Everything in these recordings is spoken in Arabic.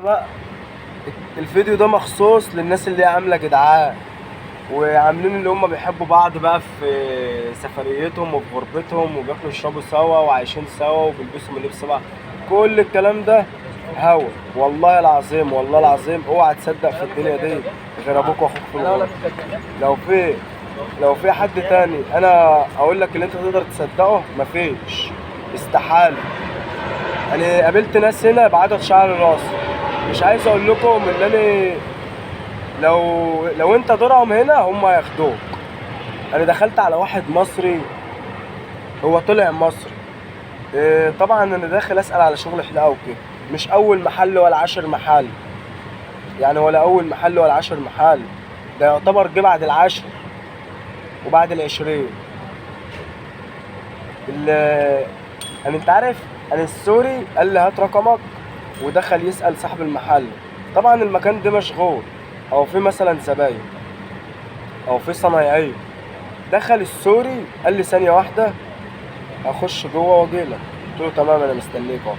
بقى الفيديو ده مخصوص للناس اللي هي عامله جدعان وعاملين اللي هم بيحبوا بعض بقى في سفريتهم وفي غربتهم وبياكلوا يشربوا سوا وعايشين سوا وبيلبسوا من لبس بعض. كل الكلام ده هوا. والله العظيم والله العظيم اوعى تصدق في الدنيا دي غير ابوك واخوك في الغرب. لو في لو في حد تاني انا اقول لك اللي انت تقدر تصدقه مفيش، استحاله. انا قابلت ناس هنا بعدد شعر راسي، مش عايز اقول لكم ان انا لو انت درهم هنا هم هياخدوك. انا دخلت على واحد مصري، هو طلع مصري. طبعا انا داخل اسال على شغل حلاقه وكده، مش اول محل ولا 10 محل، يعني ولا اول محل ولا 10 محل، ده يعتبر جه بعد العشر وبعد العشرين. انت عارف، انا السوري قال لي هات رقمك ودخل يسال صاحب المحل. طبعا المكان ده مشغول او في مثلا زباين او في صنايعيه. دخل السوري قال لي ثانيه واحده هخش جوه واجيلك. قلت له تمام انا مستنيك اهو.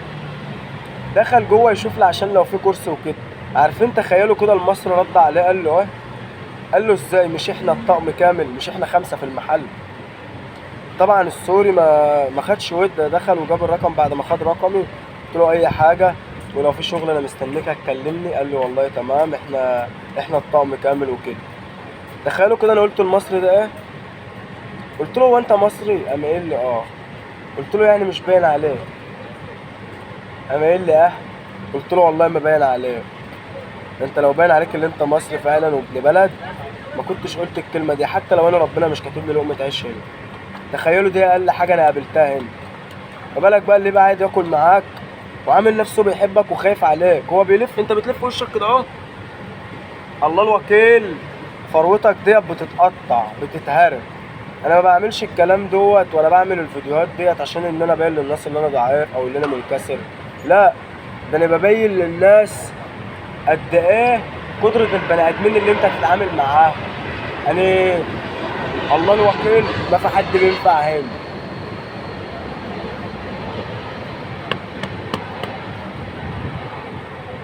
دخل جوه يشوف لي عشان لو في كرسي وكده. عارفين تخيلوا كده المصري رد عليه قال له ايه؟ قال له ازاي؟ مش احنا الطقم كامل؟ مش احنا 5 في المحل؟ طبعا السوري ما خدش ود، دخل وجاب الرقم. بعد ما خد رقمي قلت له اي حاجه ولو في شغل انا مستنيك هتكلمني. قال لي والله تمام احنا الطقم كامل وكده. تخيلوا كده انا قلت المصري ده ايه؟ قلت له هو انت مصري؟ قام قايل لي اه. قلت له يعني مش باين عليك؟ قام قايل لي اه. قلت له والله ما باين عليك، انت لو باين عليك اللي انت مصري فعلا وابن بلد ما كنتش قلت الكلمه دي، حتى لو انا ربنا مش كاتب لي لقمه عيش هنا. تخيلوا دي اقل حاجه انا قابلتها هنا. ما بالك بقى اللي بقى قاعد ياكل معاك وعامل نفسه بيحبك وخايف عليك، هو بيلف انت بتلف وشك كده اهو. الله الوكيل فروتك ديت بتتقطع بتتهرب. انا ما بعملش الكلام دوت ولا بعمل الفيديوهات ديت عشان ان انا ابين للناس ان انا ضعيف او ان انا منكسر، لا، ده انا ببين للناس قد ايه قدرة البني ادمين اللي انت تتعامل معاهم. يعني الله الوكيل ما في حد بينفع هنا.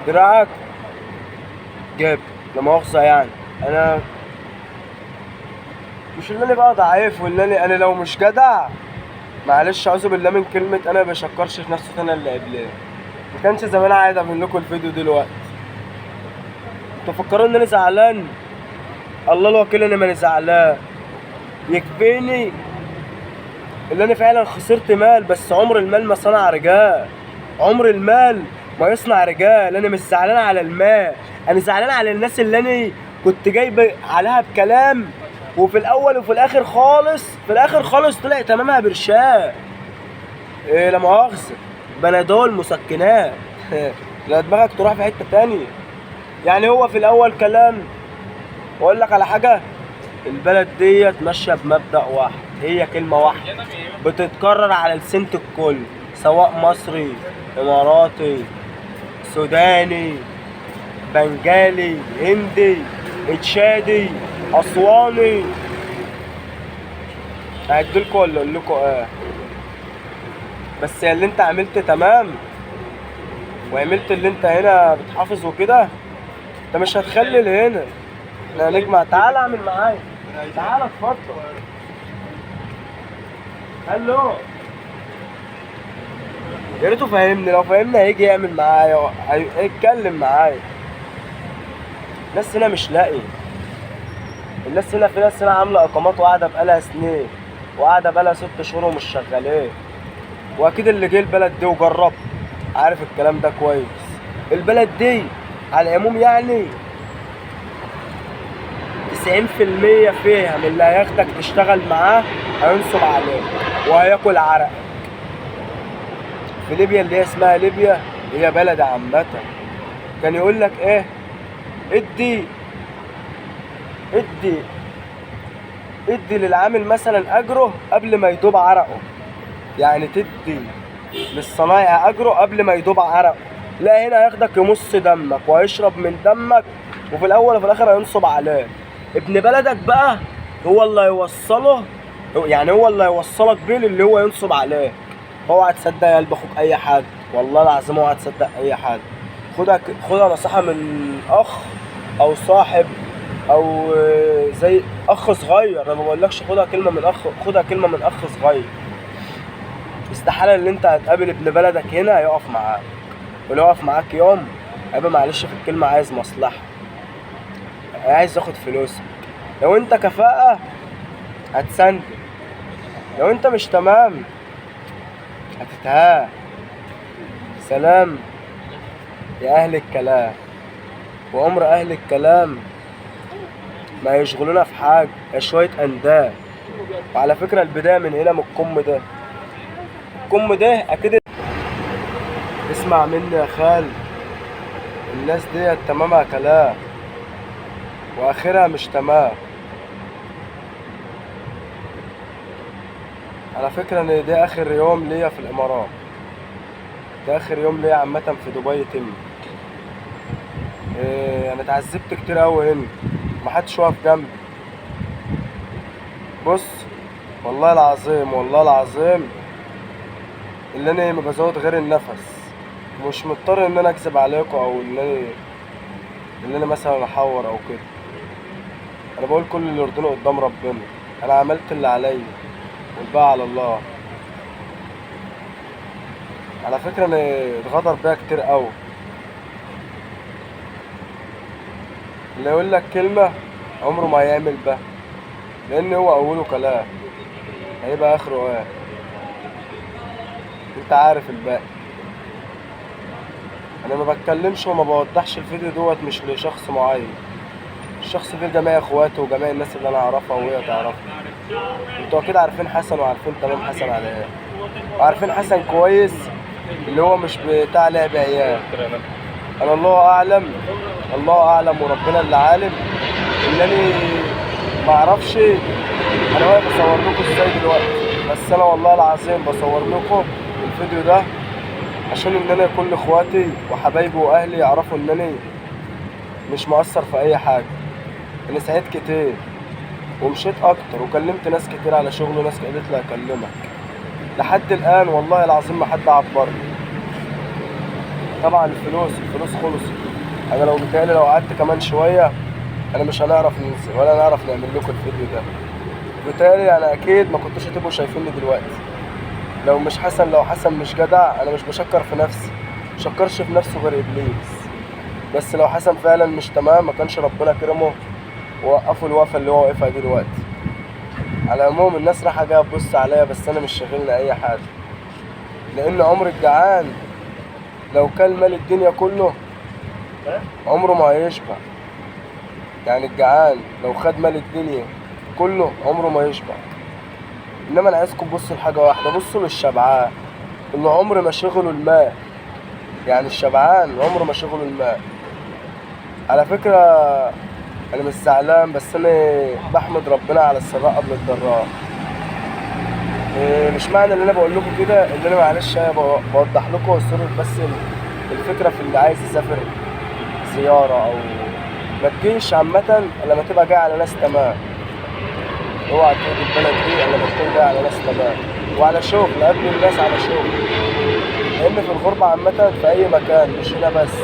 دراعك جاب لا مؤاخذة، يعني انا مش اللي انا بقى ضعيف واللي انا لو مش جدع معلش اعوذ بالله من كلمة انا بشكرش في نفسي انا اللي قبليه. ما كانش زمان عايز اعمل لكم الفيديو دلوقتي. تفكروا ان انا زعلان؟ الله الوكيل انا ماني زعلان. يكفيني اللي انا فعلا خسرت مال، بس عمر المال ما صنع رجال. عمر المال ما يصنع رجال. انا مش زعلان على المال، انا زعلان على الناس اللي انا كنت جايب عليها بكلام وفي الاول وفي الاخر خالص في الاخر خالص طلع تمامها برشام. إيه لا مؤاخذة، بنادول مسكنات لا دماغك تروح في حتة تانية. يعني هو في الاول كلام. واقول لك على حاجة، البلد ديت ماشية بمبدأ واحد، هي كلمة واحدة بتتكرر على لسانة الكل، سواء مصري اماراتي سوداني بنجالي هندي اتشادي اسواني. هعدلكوا ولا اقول لكم ايه؟ بس اللي انت عملت تمام وعملت اللي انت هنا بتحافظ وكده، انت مش هتخلي هنا. احنا هنجمع. تعال اعمل معايا، تعال اتفضل. الو، يا ريته فاهمني، لو فاهمني هيجي يعمل معايا هيتكلم معايا. الناس هنا مش لاقي. الناس هنا، في ناس هنا عامله اقامات وقاعده بقالها سنين وقاعده بقالها 6 شهور ومش شغالين. واكيد اللي جه البلد دي وجرب عارف الكلام ده كويس. البلد دي على العموم يعني 90% فيها من اللي هياخدك تشتغل معاه هينصب عليك وهياكل عرق. في ليبيا اللي هي اسمها ليبيا، هي بلد عامة، كان يقول لك ايه؟ ادي ادي ادي للعامل مثلا اجره قبل ما يدوب عرقه. يعني تدي للصنايعي اجره قبل ما يدوب عرقه. لا، هنا هياخدك يمص دمك وهيشرب من دمك وفي الاول وفي الاخر هينصب عليك. ابن بلدك بقى هو اللي هيوصله، يعني هو اللي هيوصلك بيه اللي هو ينصب عليه. اوعى تصدق يا قلب اخوك اي حاجه، والله العظيم اوعى تصدق اي حاجه. خدها نصيحة من اخ او صاحب او زي اخ صغير. انا ما بقولكش خدها كلمة من اخ، خدها كلمة من اخ صغير. استحالة ان انت هتقابل ابن بلدك هنا هيقف معاك، ولو وقف معاك يوم هيبقى معلش في الكلمة عايز مصلحة، عايز ياخد فلوسك. لو انت كفاءة هتسند، لو انت مش تمام هتتهان. سلام يا اهل الكلام، وعمر اهل الكلام ما يشغلونا في حاجة، يا شوية اندال. وعلى فكرة البداية من هنا، من الكم ده، الكم ده اكيد. اسمع مني يا خال، الناس دي تمامها كلام واخرها مش تمام. على فكرة ان ده اخر يوم ليا في الامارات، ده اخر يوم ليا عامة في دبي تم. انا اتعذبت كتير اوي هنا، محدش واقف جنبي. بص، والله العظيم والله العظيم اللي انا ما بزود غير النفس، مش مضطر ان انا اكذب عليكم او ان انا مثلا احور او كده. انا بقول كل اللي يرضوني قدام ربنا، انا عملت اللي عليا والباقي على الله. على فكرة انا اتغدر بيا كتير قوي. اللي يقول لك كلمة عمره ما هيعمل بها، لان هو اوله كلام هيبقى اخره ايه، انت عارف الباقي. انا ما بتكلمش وما بوضحش الفيديو دوت مش لشخص معين، الشخص ده لجميع اخواته وجميع الناس اللي انا اعرفها وهي تعرفها. انتوا اكيد عارفين حسن وعارفين تمام حسن على ايه، وعارفين حسن كويس اللي هو مش بتاع لعب عيال. انا الله اعلم، الله اعلم وربنا اللي عالم، ان انا ما اعرفش انا واقف بصور لكم ازاي دلوقتي. بس انا والله العظيم بصور لكم الفيديو ده عشان ان انا كل اخواتي وحبايبي واهلي يعرفوا ان انا مش مقصر في اي حاجه. انا سعيت كتير ومشيت اكتر وكلمت ناس كتير على شغل، وناس قالت لي اكلمك. لحد الان والله العظيم ما حد عبرني. طبعا الفلوس خلصت. انا لو بتهيألي لو قعدت كمان شويه انا مش هنعرف ننزل ولا نعرف نعمل لكم الفيديو ده. بتهيألي انا اكيد ما كنتوش هتبقوا شايفيني دلوقتي لو مش حسن. لو حسن مش جدع، انا مش بشكر في نفسي، مشكرش في نفسه غير ابليس. بس لو حسن فعلا مش تمام ما كانش ربنا كرمه ووقفوا الوقفه اللي هو واقفها دلوقتي. على العموم الناس رايحه جايه تبص عليا، بس انا مش شاغلني اي حاجه، لان عمر الجعان لو كل مال الدنيا كله عمره ما هيشبع. يعني الجعان لو خد مال الدنيا كله عمره ما يشبع. انما انا عايزكم تبصوا لحاجه واحده، بصوا للشبعان اللي عمر ما شغله المال. يعني الشبعان عمره ما شغله المال. على فكره انا مش زعلان، بس انا بحمد ربنا على السراء قبل الضراء. مش معنى اللي انا بقول لكم كده ان انا معلش انا بوضح لكم صورة، بس الفكره في اللي عايز يسافر زياره او ما تجيش عامه لما تبقى جاي على ناس تمام. اوعى تيجي البلد دي الا لما تكون جاي على ناس تمام وعلى شغل، قبل الناس على شغل. لان في الغربه عامه في اي مكان مش هنا بس،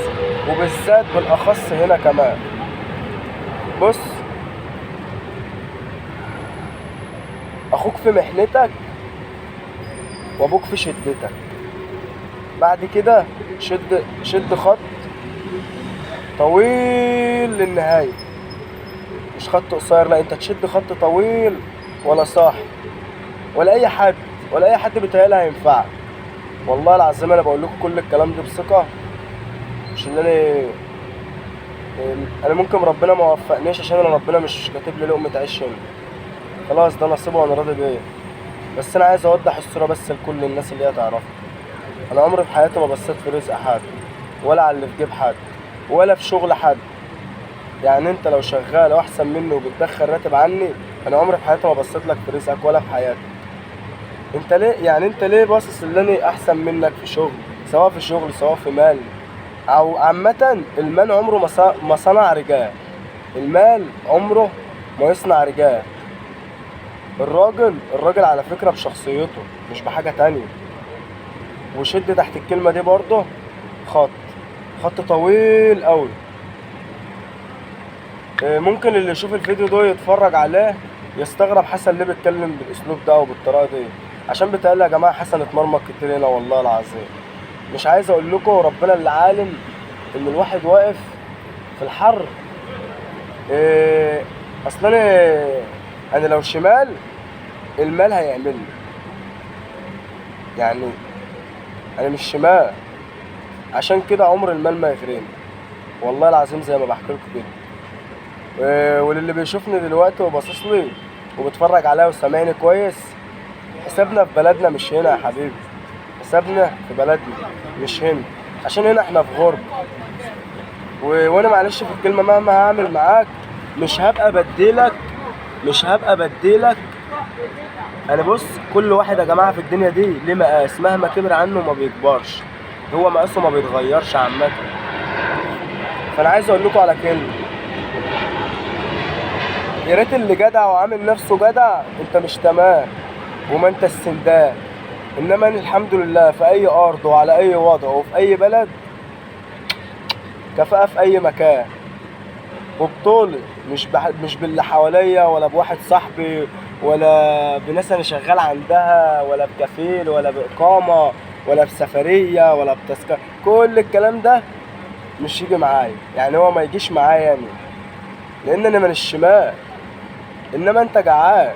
وبالذات بالاخص هنا كمان. بص، اخوك في محنتك وابوك في شدتك. بعد كده شد خط طويل للنهاية، مش خط قصير، لا انت تشد خط طويل. ولا صاحب ولا اي حد ولا اي حد بيتهيألي هينفعك. والله العظيم انا بقول لكم كل الكلام ده بثقة، مش ان انا ممكن ربنا ما وفقنيش عشان انا ربنا مش كاتب لي لقمة عيش هنا. خلاص ده نصيبه وانا راضي بيه. بس انا عايز اوضح الصورة بس لكل الناس اللي هي تعرفها. انا عمري في حياتي ما بصيت في رزق حد، ولا على اللي في جيب حد، ولا في شغل حد. يعني انت لو شغال واحسن مني وبتدخل راتب عني، انا عمري في حياتي ما بصيت لك في رزقك ولا في حياتك. انت ليه يعني انت ليه باصص ان انا احسن منك في شغل، سواء في شغل سواء في مال او عامة؟ المال عمره ما صنع رجال، المال عمره ما يصنع رجال. الراجل على فكرة بشخصيته مش بحاجة تانية. وشد تحت الكلمة دي برضه خط، خط طويل قوي. ممكن اللي يشوف الفيديو ده يتفرج عليه يستغرب حسن ليه بيتكلم بالاسلوب ده او بالطريقه دي، عشان بيتهيألي يا جماعه حسن اتمرمط كتير هنا والله العظيم. مش عايز اقول لكم ربنا اللي عالم ان الواحد واقف في الحر. اصلا انا لو شمال المال هيعمل لي، يعني انا مش شمال، عشان كده عمر المال ما يغريني والله العظيم زي ما بحكي لكم كده. وللي بيشوفني دلوقتي وباصص لي وبيتفرج عليا وسامعني كويس، حسابنا في بلدنا مش هنا يا حبيبي، حسابنا في بلدنا مش هنا، عشان هنا احنا في غرب. وانا معلش في الكلمه، مهما هعمل معاك مش هبقى بديلك، مش هبقى بديلك. انا بص، كل واحد يا جماعه في الدنيا دي ليه مقاس، مهما كبر عنه ما بيكبرش، هو مقاسه ما بيتغيرش عامه. فانا عايز اقول لكم على كلمه، يا ريت اللي جدع وعامل نفسه جدع انت مش تمام وما انت السندان. انما انا الحمد لله في اي ارض وعلى اي وضع وفي اي بلد كفاءة في اي مكان، وبطولي مش باللي حواليا ولا بواحد صاحبي ولا بناس انا شغال عندها ولا بكفيل ولا باقامه ولا بسفريه ولا بتذكره. كل الكلام ده مش يجي معايا، يعني هو ما يجيش معايا يعني، لان انا من الشمال. انما انت جعان،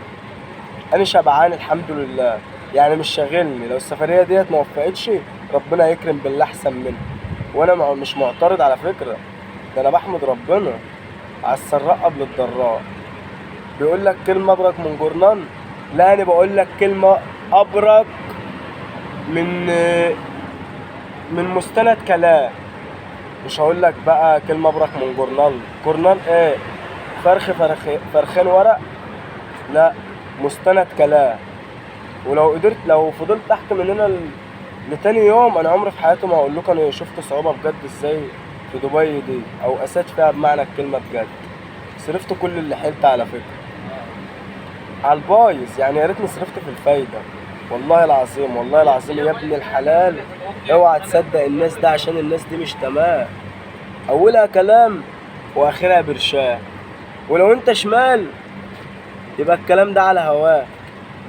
انا شبعان الحمد لله، يعني مش شاغلني. لو السفريه ديت ما وفقتش ربنا يكرم باللي احسن منها، وانا مش معترض على فكره، ده انا بحمد ربنا على السراء قبل الضراء. بيقول لك كلمه ابرك من جرنان، لا انا بقول لك كلمه ابرك من مستند كلام. مش هقول لك بقى كلمه ابرك من جرنان، جرنان ايه؟ فرخين ورق، لا، مستند كلام. ولو قدرت، لو فضلت تحت من هنا لتاني يوم، انا عمري في حياتي ما هقول لكم انا شفت صعوبه بجد ازاي في دبي دي، او قسيت فيها بمعنى الكلمه بجد. صرفت كل اللي حيلت على فكره على البايظ، يعني يا ريتني صرفت في الفايده. والله العظيم والله العظيم يا ابن الحلال، اوعى تصدق الناس ده، عشان الناس دي مش تمام، اولها كلام واخرها برشام. ولو انت شمال يبقى الكلام ده على هواه،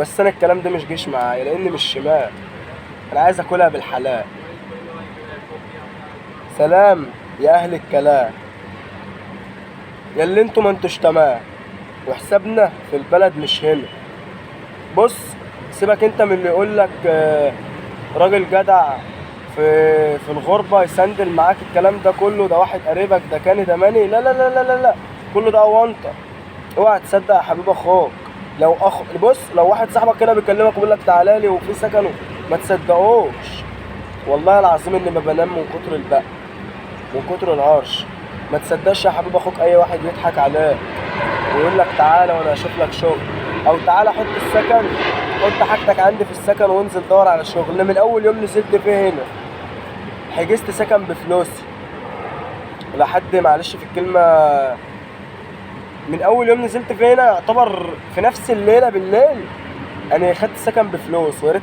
بس انا الكلام ده مش جيش معايا لاني مش شمال، انا عايز اكلها بالحلال. سلام يا اهل الكلام، يا اللي انتوا ما انتوش تمام، وحسابنا في البلد مش هنا. بص، سيبك انت من اللي يقول لك راجل جدع في الغربه يسندل معاك، الكلام ده كله ده واحد قريبك، ده كان ده ماني، لا لا لا لا لا لا، كله ده اونطه. اوعى تصدق يا حبيب اخوك. لو بص، لو واحد صاحبك كده بيكلمك ويقول لك تعالى لي وفي سكنه، ما تصدقوش والله العظيم اني ما بنام من كتر البق، من كتر العرش. ما تصدقش يا حبيب اخوك اي واحد يضحك عليك ويقول لك تعالى وانا اشوف لك شغل، او تعالى حط السكن، حط حاجتك عندي في السكن وانزل دور على شغل. انا من اول يوم نزلت فيه هنا حجزت سكن بفلوسي، لحد معلش في الكلمه، من اول يوم نزلت فيه هنا يعتبر في نفس الليله بالليل انا خدت سكن بفلوس. ويا ريت